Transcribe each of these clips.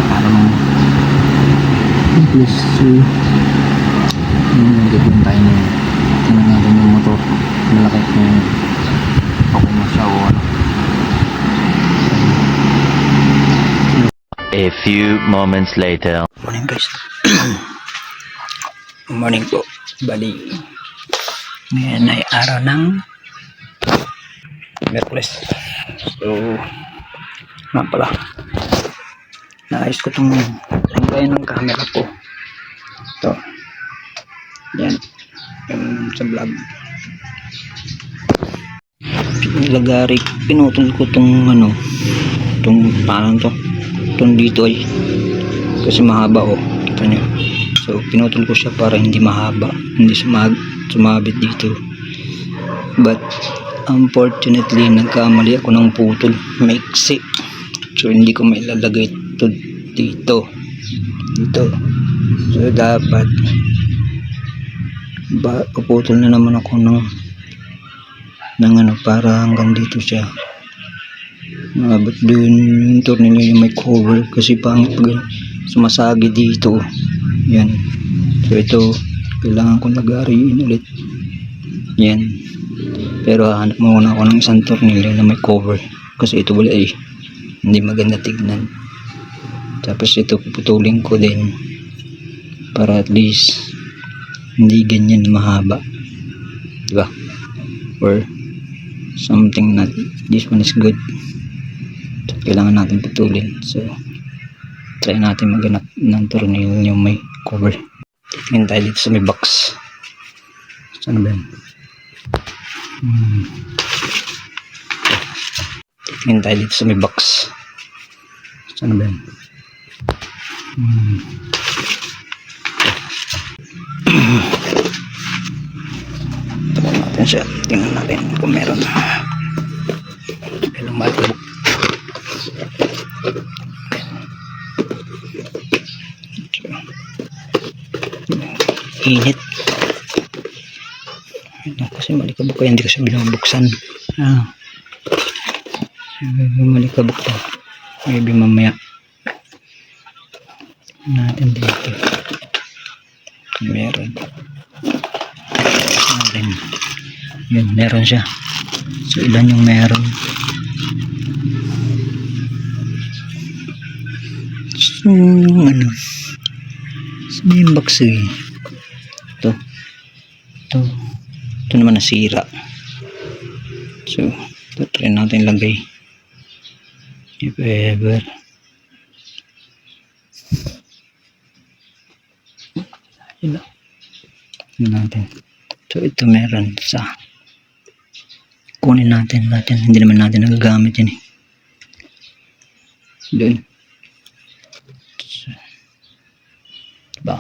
Parang plus 3 nagiging tayo ng tingnan natin yung motor malaki kung okay na siya o ano. A few moments later. Morning guys. Morning po. Bali ngayon ay araw ng Merkules. So nga pala, naayos ko itong lagay ng camera ko. Ito yan yung sa vlog lagari, pinutol ko itong ano, itong parang itong dito ay kasi mahaba kita nyo. So pinutol ko siya para hindi mahaba, hindi sumabit dito, but unfortunately nagkamali ako ng putol, maiksi. So hindi ko mailalagay ito dito. So dapat puputol na naman ako ng ano para hanggang dito siya. But dun yung tornilyo yung may cover kasi pangit pag sumasagi dito. Yan. So ito kailangan kong lagariin ulit. Yan. Pero hanap muna ako ng isang tornilyo na may cover kasi ito wala eh. Hindi maganda tignan. Tapos ito puputulin ko din para at least hindi ganyan mahaba, diba? Or something not this one is good. So, kailangan natin putulin. So try natin maghanap ng tornilyo yung may cover. Tingin tayo dito sa may box. Saan ba yan? Tingin tayo dito sa may box. Saan ba yan? Tingnan natin siya. Tingnan natin kung meron. Ilang malibok. Init. Kasi malikabok kaya hindi ko siya binubuksan. Malikabok to. Maybe mamaya natin dito meron natin yun, meron siya. So ilan yung meron? So ano, saan yung box eh? Ito naman nasira. So ito try natin lagay if ever. Yun natin. So ito meron sa kunin natin. Hindi naman natin nagagamit yan eh. Doon. So, diba?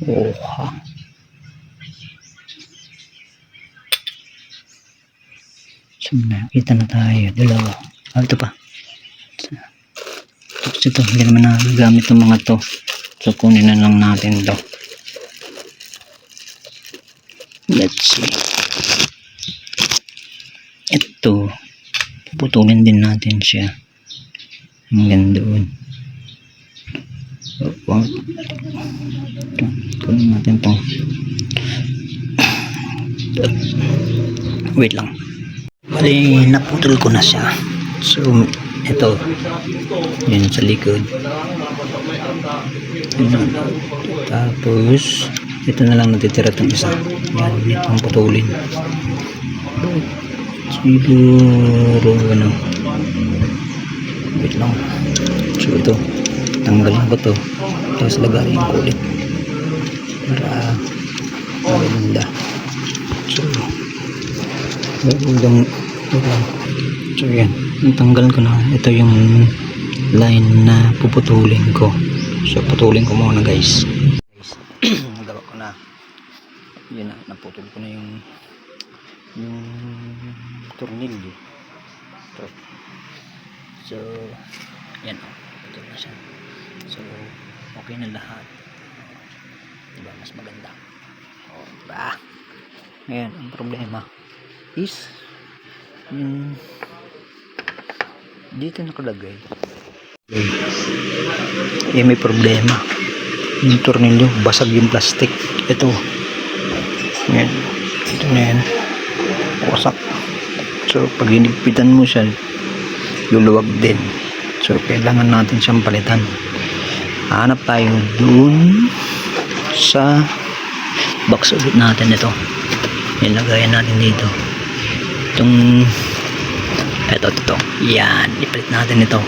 Oha. So nakita na tayo. Dalawa. Ito pa. Tapos ito. Hindi naman nagagamit ng mga to. So kunin na lang natin to. Let's see. Ito. Puputulin din natin siya. Hanggang doon. So, kunin natin to. Wait lang. Bali, naputol ko na siya. So, ito. Yun sa likod. Tapos, ito na lang natitira itong isa. Yan, itong putulin. Siguro, ano. Wait lang. So, ito. Tanggalin ko to. Tapos lagayin ko ulit. Para maganda. So, so yan, tanggal ko na. Ito yung line na puputulin ko. So putulin ko muna guys. Nagawa ko na. Yun na, naputol ko na yung tornilyo. Ito. So yan o, ito na siya. So okay na lahat, diba? Mas maganda, o diba? Ngayon ang problema is dito nakalagay may problema yung tornilyo, basag yung plastic. Ito yan, ito na yan, wasak. So pag hinigpitan mo siya, luluwag din. So kailangan natin siyang palitan. Hanap tayo dun sa box ulit natin. Ito ilagayan natin dito, ito yan, ipalit natin ito.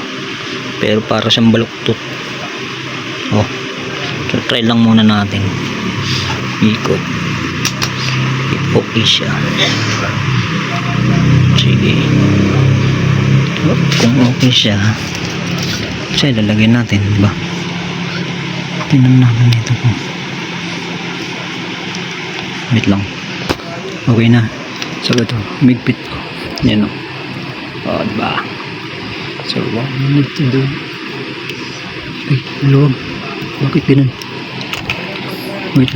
Pero para siyang baluktot. So try lang muna natin ikot, okay siya. Sige, kung okay siya, lalagyan natin, diba? Tingnan natin dito po. Wait lang, okay na. So ito, migpit ko yan o. Diba? So what we need to do, ay luwag, bakit ganun? Wait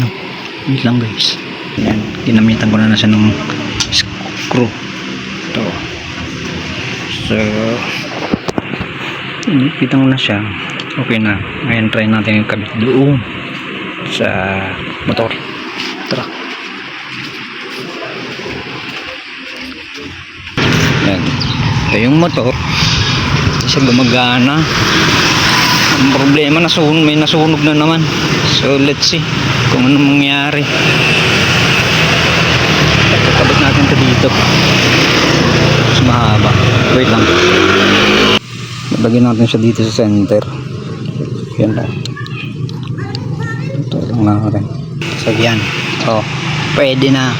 lang guys. Yan, ginamitan ko na siya ng screw ito. So kita ko na siya, okay na. Ngayon try natin yung kabit doon sa motor truck. Yan, ito yung motor, siya gumagana. Ang problema, may nasunog na naman. So let's see kung ano mangyari. Kabit natin ito dito, mas mahaba. Wait lang, lagyan natin siya dito sa center. Yan lang, ito lang natin. So yan, pwede na.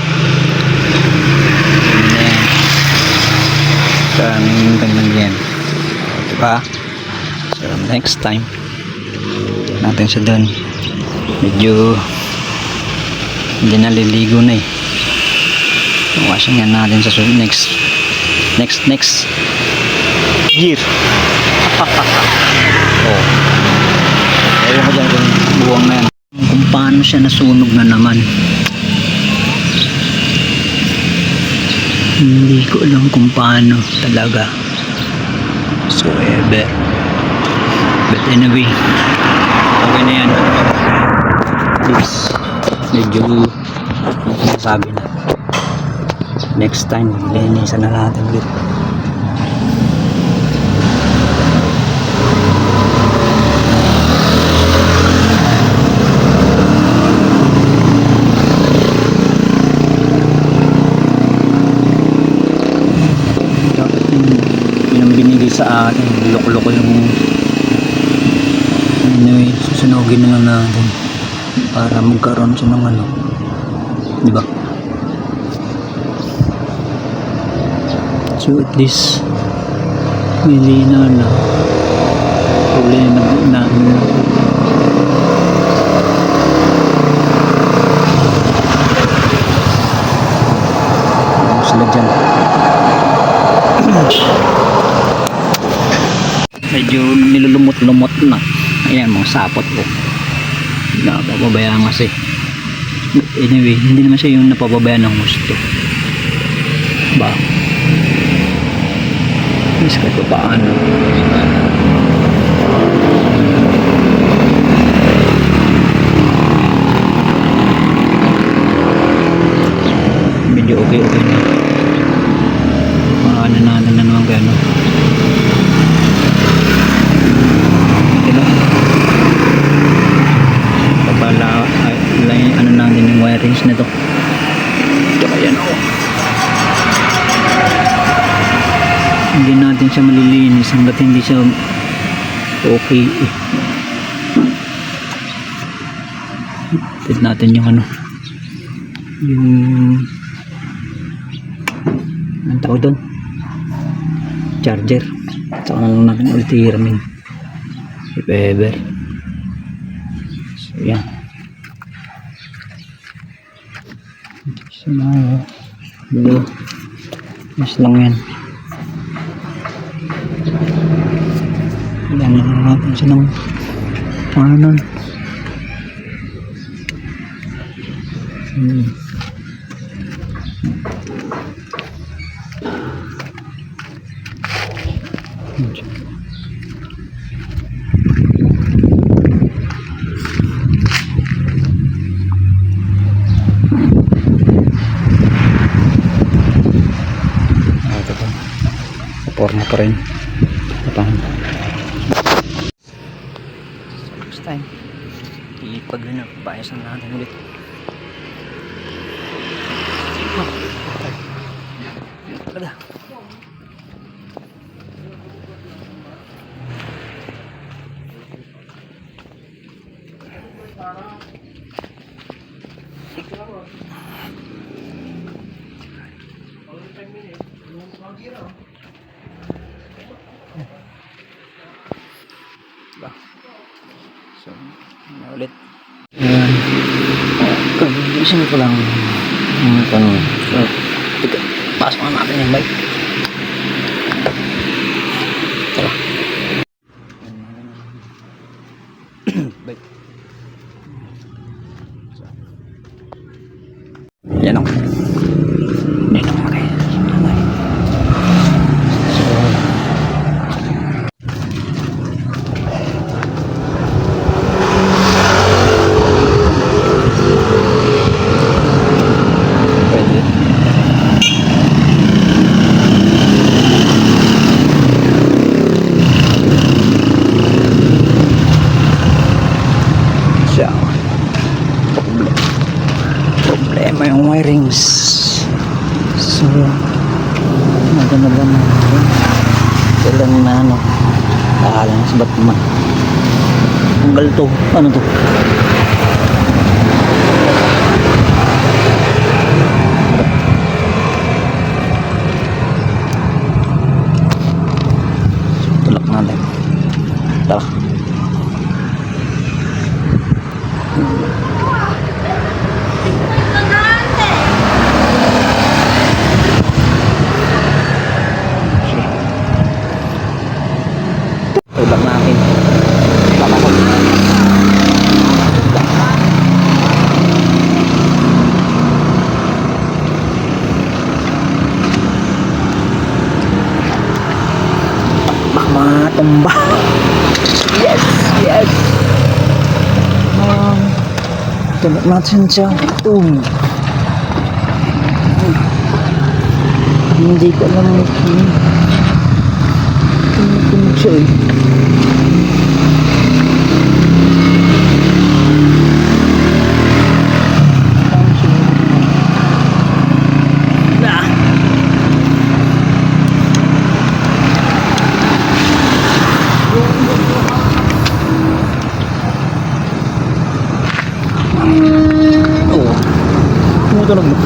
Yan, ganyan yan, diba? So next time natin siya doon, medyo hindi naliligo na eh. Washing yan natin sa next year. Ewan ko dyan kung buwang na yan, kung paano siya nasunog na naman. Hindi ko alam kung paano talaga. So but anyway, okay na yan. Please, medyo sabi na, next time linisan na natin ulit. Dapat yung binigay sa atin, loko-loko yung anyway, susunogin na lang natin para magkaroon siya ng ano, diba? So at least hindi na problema na sila dyan. Medyo nilulumot-lumot na. Ayan, mga sapot ko, napapabayaan kasi. But anyway, hindi naman siya yung napapabayaan ng gusto ba? Mas kahit pa paano, medyo okay na. Ano natin na naman gano'n. Ano natin yung wirings nito. Tsaka yan ako, hindi natin siya malilinis hanggat hindi siya okay eh. Fit natin yung ano, yung anong tawag doon, charger. Saka na lang natin ulit hiramin if ever. So yan, mas lang yan. Yan lang natin siya ng panon. Ito pa. Forma pa rin. Paano? Next time, ipaghanap paayos na natin ulit. Talaga. So, ulit. Ayan. Condition ko lang mga tanong. So, pasok na natin yung bike. Tara. Bike. So. Yan ako. Yan ako kayo. Problema yung wirings. So maganda ba na kailan na ano nakalang sa Batman ang galto ano to tulak natin tara. Tulak natin. Tama ko. Bak matumba. Yes, yes. Tulak natin siya. Hindi ko alam kung siya eh. Oo. Tumutunog mo.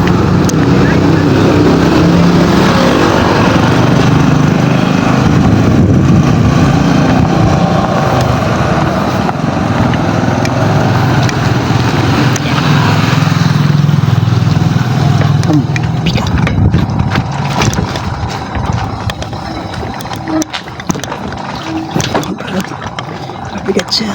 Bigat. Bigat siya.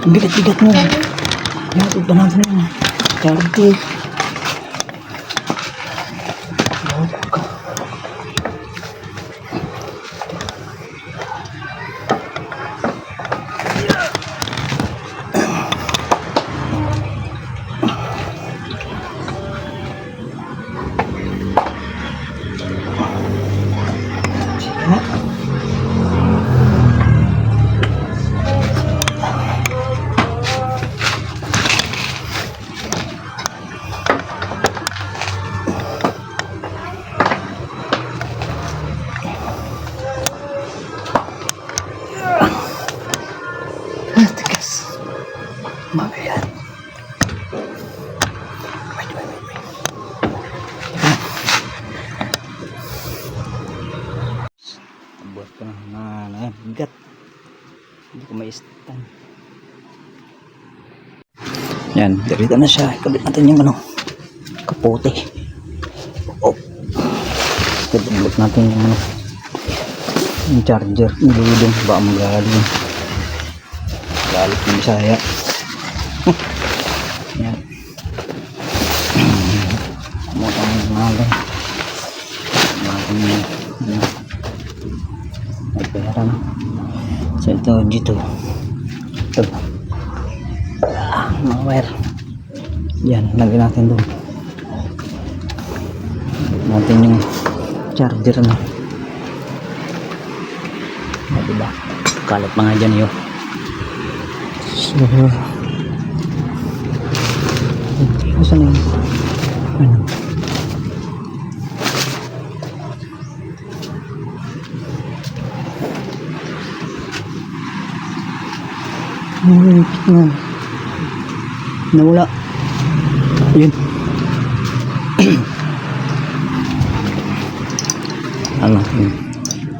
Ang bigat-bigat mo. Hatid pa natin yun. Karti. Hindi ko may stand. Yan, dirito na siya. Ikabit natin yung ano, kapote. Oh. Ikabit natin yung ano, yung charger. Nilulong. Baka magaling. Galit yung Bisaya. Yan. Mutang yung malang. Malang yung ano. May pera na. So ito dito. Ito. Mga wire. Yan, lagyan natin doon. Natin yung charger na. Diba? Kalat mga dyan yun. So, saan na yun? Ano? Nawala. Yun. Ano?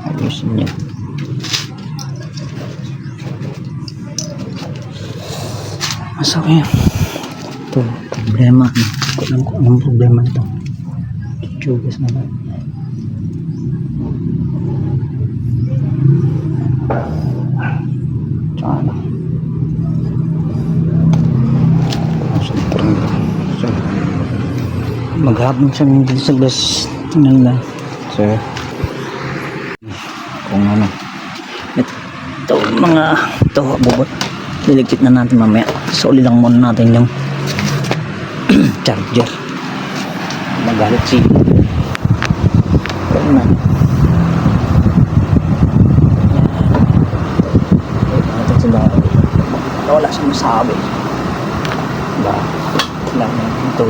Ayusin niya. Masok yan. Ito, problema. Alam ko anong problema ito. Chugas na ba? Tsaka na. So, maghapon siya dito sa gas. Tingnan lang. So, kung ano. Ito, mga ito, bubot. Liligpit na natin mamaya. Soli lang muna natin yung charger. Magalit si kaya na. Natin sa bahay. Wala siyang masabi. Diba? Lang ito.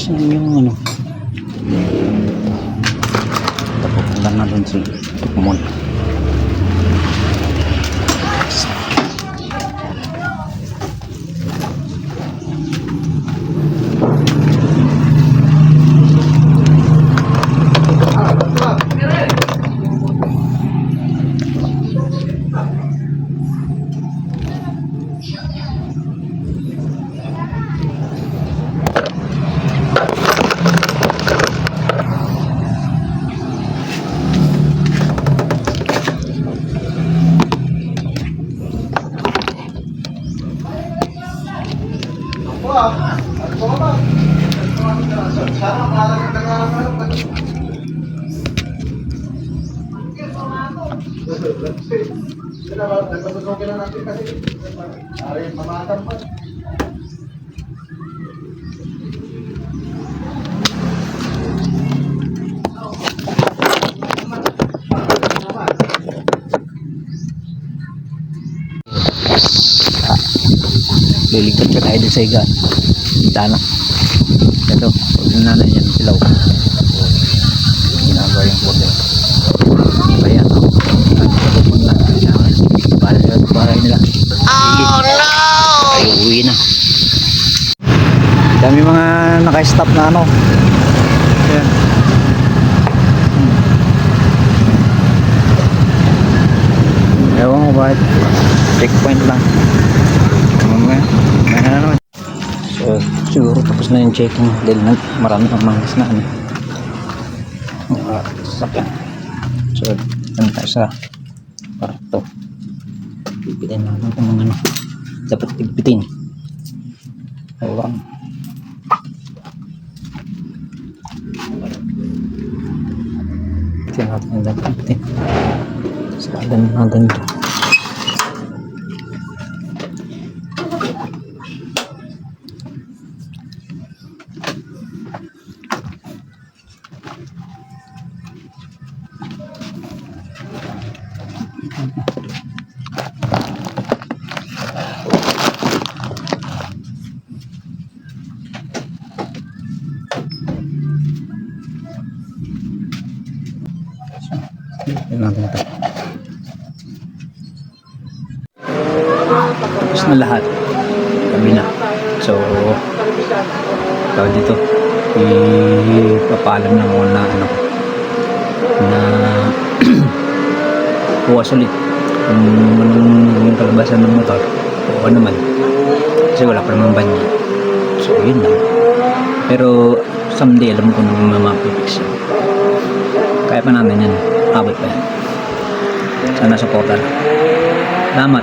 Saan yung ano? Tapupuntan natin si Tukmon. Liligtad siya tayo din sa higa. Dana. Ito, huwag na natin yan silaw. Ginagawa yung border. Kaya, pupunta siya. Bahay nila. Oh no! Ay, uwi na. Dami mga naka-stop na ano. Ayan. Ewan ko bakit. Checkpoint lang. Mamaya na naman. So, siguro tapos na yung checking dahil marami pang mga na ano. Sakyan. So, ano tayo sa parto. Pipitin natin kung mga ano dapat pipitin. Ewan. Pipitin natin yung dapat pipitin. Sakalan natin ito. Yan natin ito. Tapos na lahat. Kami na. So, tawag dito. Ipapaalam na ako na ano na bukas ulit kung anong kalabasan ng motor o ano naman. Kasi wala pa naman banya. So, yun lang. Pero, someday alam ko nang mamapipix yun. Kaya pa namin yan. Abot pa yan. Sana supportan. Salamat.